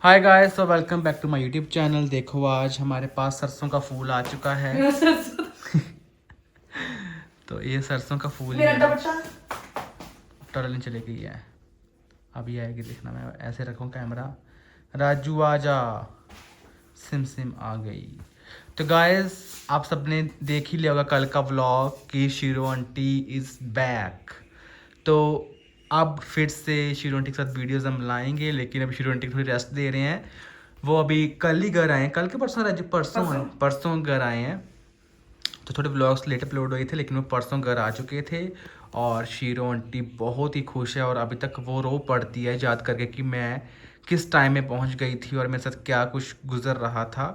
Hi guys, so welcome back to my YouTube channel. देखो आज हमारे पास सरसों का फूल आ चुका है। तो ये सरसों का फूल ही है। टर्न चली गई है, अभी आएगी, देखना। मैं ऐसे रखूँ कैमरा। राजू आजा, सिम सिम आ गई। तो गाइस आप सबने देख ही लिया होगा कल का व्लॉग कि शीरो आंटी इज़ बैक। तो अब फिर से शीरो आंटी के साथ वीडियोस हम लाएंगे, लेकिन अभी शीरो आंटी को थोड़ी रेस्ट दे रहे हैं। वो अभी कल ही घर आए हैं, कल के परसों राजू, परसों घर आए हैं। तो थोड़े व्लॉग्स लेट अपलोड हुए थे, लेकिन वो परसों घर आ चुके थे। और शीरो आंटी बहुत ही खुश है और अभी तक वो रो पड़ती है याद करके कि मैं किस टाइम में पहुंच गई थी और मेरे साथ क्या कुछ गुजर रहा था।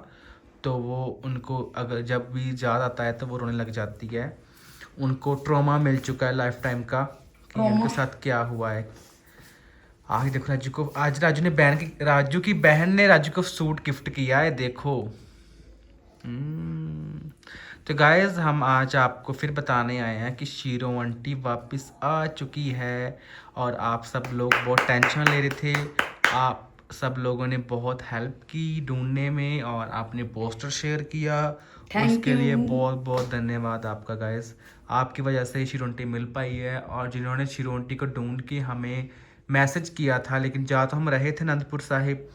तो वो उनको अगर जब भी याद आता है तो वो रोने लग जाती है। उनको ट्रॉमा मिल चुका है लाइफ टाइम का कि उनके साथ क्या हुआ है। आज देखो राजू को, आज राजू की बहन ने राजू को सूट गिफ्ट किया है, देखो। तो गाइस हम आज आपको फिर बताने आए हैं कि शीरो आंटी वापस आ चुकी है। और आप सब लोग बहुत टेंशन ले रहे थे, आप सब लोगों ने बहुत हेल्प की ढूंढने में और आपने पोस्टर शेयर किया। उसके लिए बहुत बहुत धन्यवाद आपका गाइस। आपकी वजह से ही शीरो आंटी मिल पाई है। और जिन्होंने शीरो आंटी को ढूंढ के हमें मैसेज किया था, लेकिन जा तो हम रहे थे अनंतपुर साहिब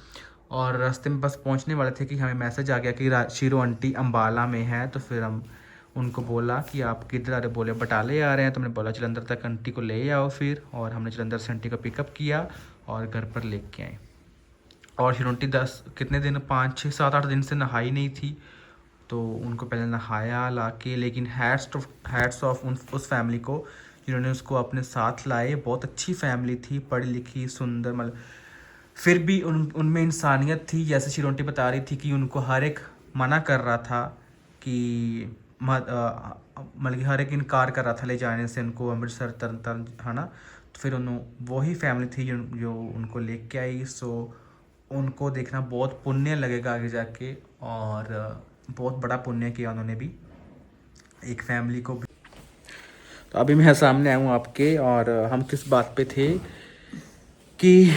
और रास्ते में बस पहुंचने वाले थे कि हमें मैसेज आ गया कि शीरो आंटी अम्बाला में है। तो फिर हम उनको बोला कि आप किधर आ रहे, बोले बटाले आ रहे हैं। तो हमने बोला जलंधर तक आंटी को ले आओ फिर, और हमने जलंधर से आंटी को पिकअप किया और घर पर लेके आए। और शीरो आंटी 10 कितने दिन, 5 6 7 8 दिन से नहाई नहीं थी। तो उनको पहले नहाया ला के, लेकिन हैट्स ऑफ उस फैमिली को जिन्होंने उसको अपने साथ लाए। बहुत अच्छी फैमिली थी, पढ़ी लिखी, सुंदर, मतलब फिर भी उनमें इंसानियत थी। जैसे शीरो आंटी बता रही थी कि उनको हर एक मना कर रहा था कि मतलब कि हर एक इनकार कर रहा था ले जाने से उनको अमृतसर, तरन तारण, है ना। तो फिर वही फैमिली थी जो उनको लेके आई। सो उनको देखना बहुत पुण्य लगेगा आगे जाके, और बहुत बड़ा पुण्य किया उन्होंने भी एक फैमिली को भी। तो अभी मैं सामने आया हूँ आपके, और हम किस बात पे थे कि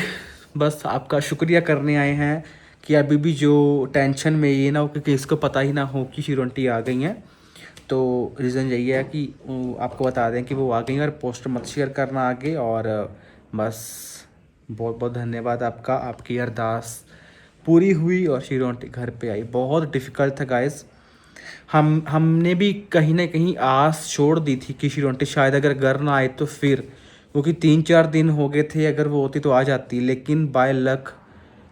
बस आपका शुक्रिया करने आए हैं कि अभी भी जो टेंशन में ये ना हो कि किसी को पता ही ना हो कि शीरो आंटी आ गई हैं। तो रीज़न यही है कि आपको बता दें कि वो आ गई हैं, और पोस्टर मत शेयर करना आगे। और बस बहुत बहुत धन्यवाद आपका, आपकी अरदास पूरी हुई और शीरो आंटी घर पे आई। बहुत डिफ़िकल्ट था गाइस। हमने भी कहीं ना कहीं आस छोड़ दी थी कि शीरो आंटी शायद अगर घर ना आए तो फिर, क्योंकि 3 4 दिन हो गए थे, अगर वो होती तो आ जाती। लेकिन बाय लक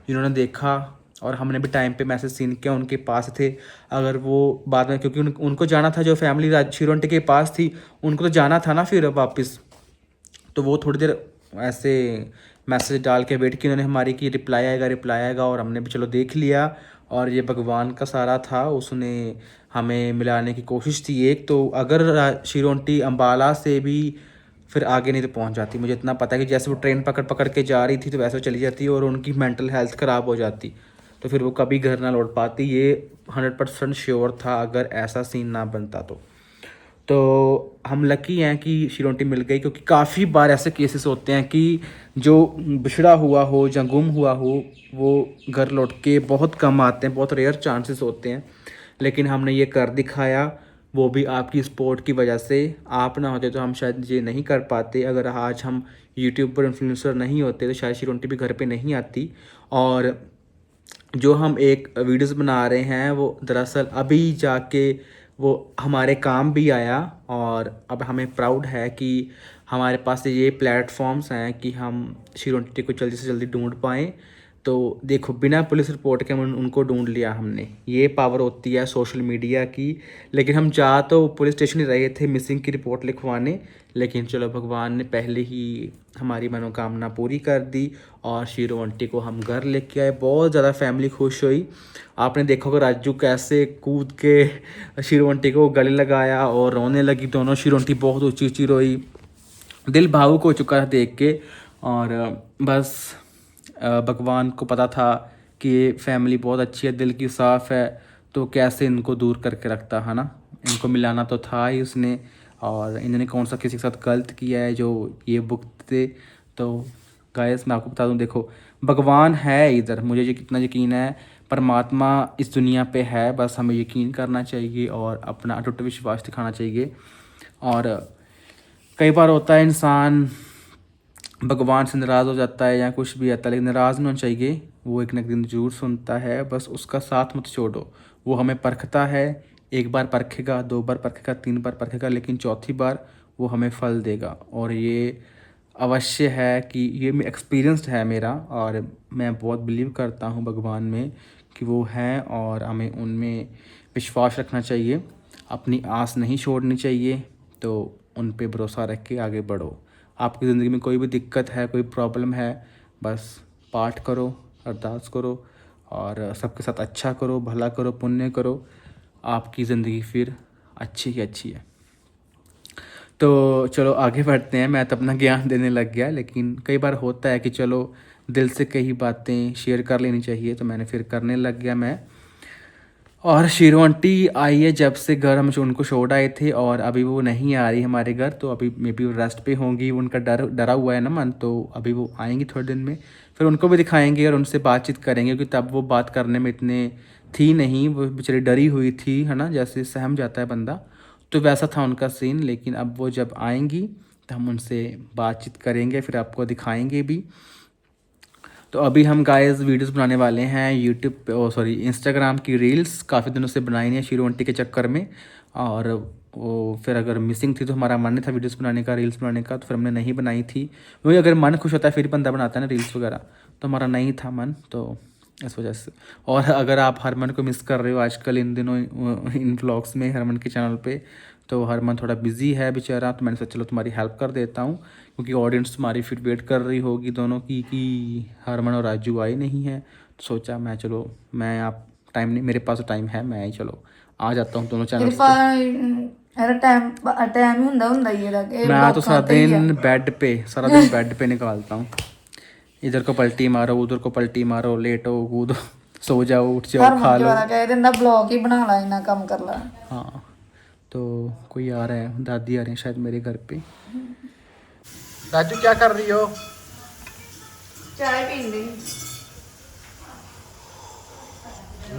जिन्होंने देखा, और हमने भी टाइम पे मैसेज सीन किया, उनके पास थे। अगर वो बाद में, क्योंकि उनको जाना था, जो फैमिली शीरो आंटी के पास थी उनको तो जाना था ना फिर वापस। तो वो थोड़ी देर ऐसे मैसेज डाल के वेट की उन्होंने हमारी कि रिप्लाई आएगा, रिप्लाई आएगा। और हमने भी चलो देख लिया। और ये भगवान का सारा था, उसने हमें मिलाने की कोशिश थी एक। तो अगर शीरो आंटी अम्बाला से भी फिर आगे नहीं तो पहुंच जाती। मुझे इतना पता है कि जैसे वो ट्रेन पकड़ पकड़ के जा रही थी तो वैसे वो चली जाती और उनकी मेंटल हेल्थ ख़राब हो जाती, तो फिर वो कभी घर ना लौट पाती। ये 100% श्योर था अगर ऐसा सीन ना बनता तो हम लकी हैं कि शीरो आंटी मिल गई। क्योंकि काफ़ी बार ऐसे केसेस होते हैं कि जो बिछड़ा हुआ हो या गुम हुआ हो वो घर लौट के बहुत कम आते हैं, बहुत रेयर चांसेस होते हैं। लेकिन हमने ये कर दिखाया, वो भी आपकी सपोर्ट की वजह से। आप ना होते तो हम शायद ये नहीं कर पाते। अगर आज हम यूट्यूब पर इन्फ्लुएंसर नहीं होते तो शायद शीरो आंटी भी घर पे नहीं आती। और जो हम एक वीडियोस बना रहे हैं वो दरअसल अभी जाके वो हमारे काम भी आया। और अब हमें प्राउड है कि हमारे पास ये प्लेटफॉर्म्स हैं कि हम शीरो आंटी को जल्दी से जल्दी ढूंढ पाएँ। तो देखो बिना पुलिस रिपोर्ट के उनको ढूंढ लिया हमने, ये पावर होती है सोशल मीडिया की। लेकिन हम जा तो पुलिस स्टेशन ही रहे थे मिसिंग की रिपोर्ट लिखवाने, लेकिन चलो भगवान ने पहले ही हमारी मनोकामना पूरी कर दी और शीरो आंटी को हम घर लेके आए। बहुत ज़्यादा फैमिली खुश हुई। आपने देखा होगा राजू कैसे कूद के शीरो आंटी को गले लगाया और रोने लगी दोनों। शीरो आंटी बहुत ऊँची ऊँची रोई, दिल भावुक हो चुका था देख के। और बस भगवान को पता था कि ये फैमिली बहुत अच्छी है, दिल की साफ़ है, तो कैसे इनको दूर करके रखता, है ना। इनको मिलाना तो था ही उसने, और इन्होंने कौन सा किसी के साथ गलत किया है जो ये भुगतते। तो गाइस मैं आपको बता दूं, देखो भगवान है इधर, मुझे ये कितना यकीन है, परमात्मा इस दुनिया पे है, बस हमें यकीन करना चाहिए और अपना अटूट विश्वास दिखाना चाहिए। और कई बार होता है इंसान भगवान से नाराज़ हो जाता है या कुछ भी आता है, लेकिन नाराज़ नहीं होना चाहिए, वो एक ना एक दिन जरूर सुनता है, बस उसका साथ मत छोड़ो। वो हमें परखता है, एक बार परखेगा, 2 बार परखेगा, 3 बार परखेगा, लेकिन चौथी बार वो हमें फल देगा। और ये अवश्य है कि ये एक्सपीरियंस्ड है मेरा, और मैं बहुत बिलीव करता हूँ भगवान में कि वो हैं, और हमें उनमें विश्वास रखना चाहिए, अपनी आस नहीं छोड़नी चाहिए, तो उन पे भरोसा रख के आगे बढ़ो। आपकी ज़िंदगी में कोई भी दिक्कत है, कोई प्रॉब्लम है, बस पाठ करो, अरदास करो और सबके साथ अच्छा करो, भला करो, पुण्य करो, आपकी ज़िंदगी फिर अच्छी ही अच्छी है। तो चलो आगे बढ़ते हैं। मैं तो अपना ज्ञान देने लग गया, लेकिन कई बार होता है कि चलो दिल से कई बातें शेयर कर लेनी चाहिए, तो मैंने फिर करने लग गया मैं। और शीरो आंटी आई है जब से घर, हम उनको छोड़ आए थे, और अभी वो नहीं आ रही हमारे घर, तो अभी मे बी वो रेस्ट पे होंगी, उनका डरा हुआ है ना मन, तो अभी वो आएंगी थोड़े दिन में, फिर उनको भी दिखाएंगे और उनसे बातचीत करेंगे, क्योंकि तब वो बात करने में इतने थी नहीं, वो बेचारी डरी हुई थी, है ना, जैसे सहम जाता है बंदा, तो वैसा था उनका सीन। लेकिन अब वो जब आएंगी तो हम उनसे बातचीत करेंगे, फिर आपको दिखाएंगे भी। तो अभी हम गाइस वीडियोस बनाने वाले हैं यूट्यूब पे, सॉरी इंस्टाग्राम की रील्स, काफ़ी दिनों से बनाई नहीं है शीरो आंटी के चक्कर में, और वो फिर अगर मिसिंग थी तो हमारा मन नहीं था वीडियोस बनाने का, रील्स बनाने का, तो फिर हमने नहीं बनाई थी। वही अगर मन खुश होता है फिर बंदा बनाता है ना रील्स वगैरह, तो हमारा नहीं था मन, तो इस वजह से। और अगर आप हरमन को मिस कर रहे हो आजकल इन दिनों इन व्लॉग्स में हरमन के चैनल पे, तो हरमन थोड़ा बिजी है बेचारा, तो मैंने सोचा चलो तुम्हारी हेल्प कर देता हूँ, क्योंकि ऑडियंस तुम्हारी फिर वेट कर रही होगी दोनों की कि हरमन और राजू आए नहीं हैं, तो सोचा मैं चलो, मैं आप टाइम नहीं, मेरे पास टाइम है, मैं ही चलो आ जाता हूँ दोनों चैनल पे। अरे टाइम टाइम ही ਹੁੰਦਾ ਹੀ ਇਹਦਾ ਕਿ मैं तो सारा ਲੋਕਾਂ ਤੇ ਹੀ ਆ दिन बेड पे, सारा दिन बेड पे निकालता हूँ, इधर को पलटी मारो, उधर को पलटी मारो, लेटो कूदो, सो जाओ, उठ जाओ, ਹਰਮਨ खा ਕੇ लो। ਵਾਲਾ ਕਹਿ ਦਿੰਦਾ ਬਲੌਗ ਹੀ ਬਣਾ ਲਾ ਇੰਨਾ ਕੰਮ ਕਰ ਲਾ। हाँ, तो कोई आ रहा है, दादी आ रही है शायद मेरे घर पे। राजू क्या कर रही हो? ਚਾय ਪੀਂਦੇ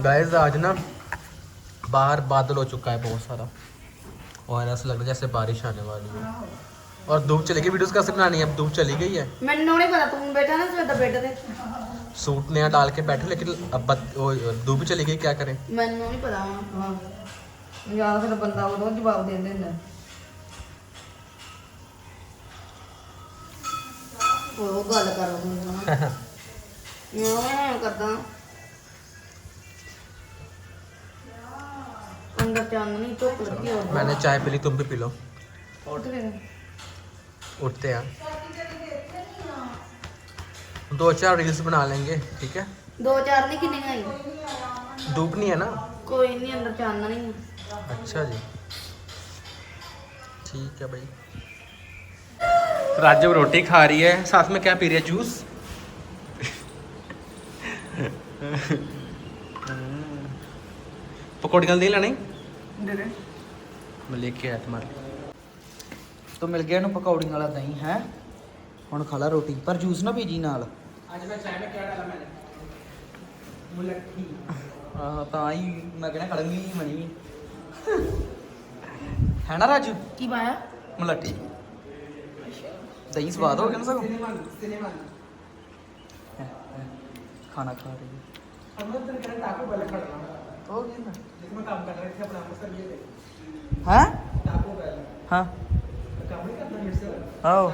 गाइस आज ना बाहर बादल हो चुका है बहुत सारा, और ऐसा लग रहा है जैसे बारिश आने वाली है, और धूप चली गई। वीडियोस कैसे बनानी है, अब धूप चली गई है। ਮੈਨੂੰ ਨਹੀਂ ਪਤਾ ਤੂੰ ਬੈਠਾ ਨਾ ਸਵੇਰ ਦਾ ਬੈੱਡ ਤੇ सूट नया डाल के बैठे, लेकिन अब धूप भी चली गई, क्या करें। ਮੈਨੂੰ ਨਹੀਂ ਪਤਾ ਹਾਂ ਯਾਰ ਫਿਰ ਬੰਦਾ ਉਦੋਂ ਜਵਾਬ ਦੇ ਦਿੰਦਾ ਉਹ ਗੱਲ ਕਰੋ ਮੈਂ ਕਰਦਾ अंदर चांदनी धुप लगी हो मैंने चाय पी ली, तुम भी पी लो। उठ गए उठते हैं, 2-4 रील्स बना लेंगे, ठीक है। 2-4 नहीं कितने आई धूप नहीं है ना, कोई नहीं अंदर चांदनी है अच्छा जी, ठीक है भाई। राजू रोटी खा रही है, साथ में क्या पी रही है, जूस। पकौड़ियाँ दे लेने मैं लेके आया तुम्हारे, तो मिल गया ना पकौड़ियों वाला दही है, हुण खा ला रोटी, पर जूस ना पीजी नाल। आज मैं चाय में क्या डाला मैंने, मुलट्ठी। हाँ तो ही मैं कहना खड़ंगी बनी है ना राजू, की पाया मुलट्ठी दही स्वाद हो गया ना सगों, खाना खा रही है हो गया ना हैं हाँ आओ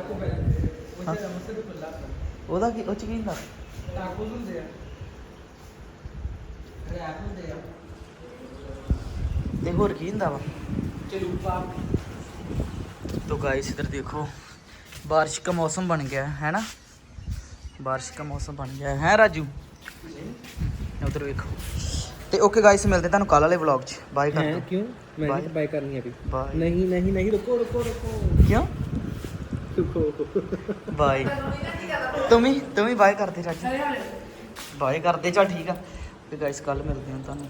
ਉਹਦਾ ਕੀ ਉਹ ਚ ਕੀ ਹੁੰਦਾ ਤੇ ਹੋਰ ਕੀ ਹੁੰਦਾ ਵਾ। तो गाइस इधर देखो बारिश का मौसम बन गया है ना, बारिश का मौसम बन गया है राजू, उधर देखो। तो ओके गाइस मिलते हैं कल वाले व्लॉग च, बाय कर दो। क्यों बाय बाय करनी है अभी, बाय नहीं नहीं नहीं, रुको रुको रुको, क्यों रुको। बाय तुम ही बाय कर दे राजू, बाय कर दे चल ठीक है। तो गाइस कल मिलते हैं तुहानू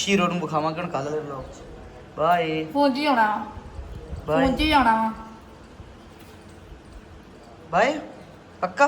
शीरो नूं विखावांगे हुण कल वाले व्लॉग च। बाय ਫੌਜੀ ਆਉਣਾ बाय ਫੌਜੀ ਆਉਣਾ ਵਾ बाय पक्का।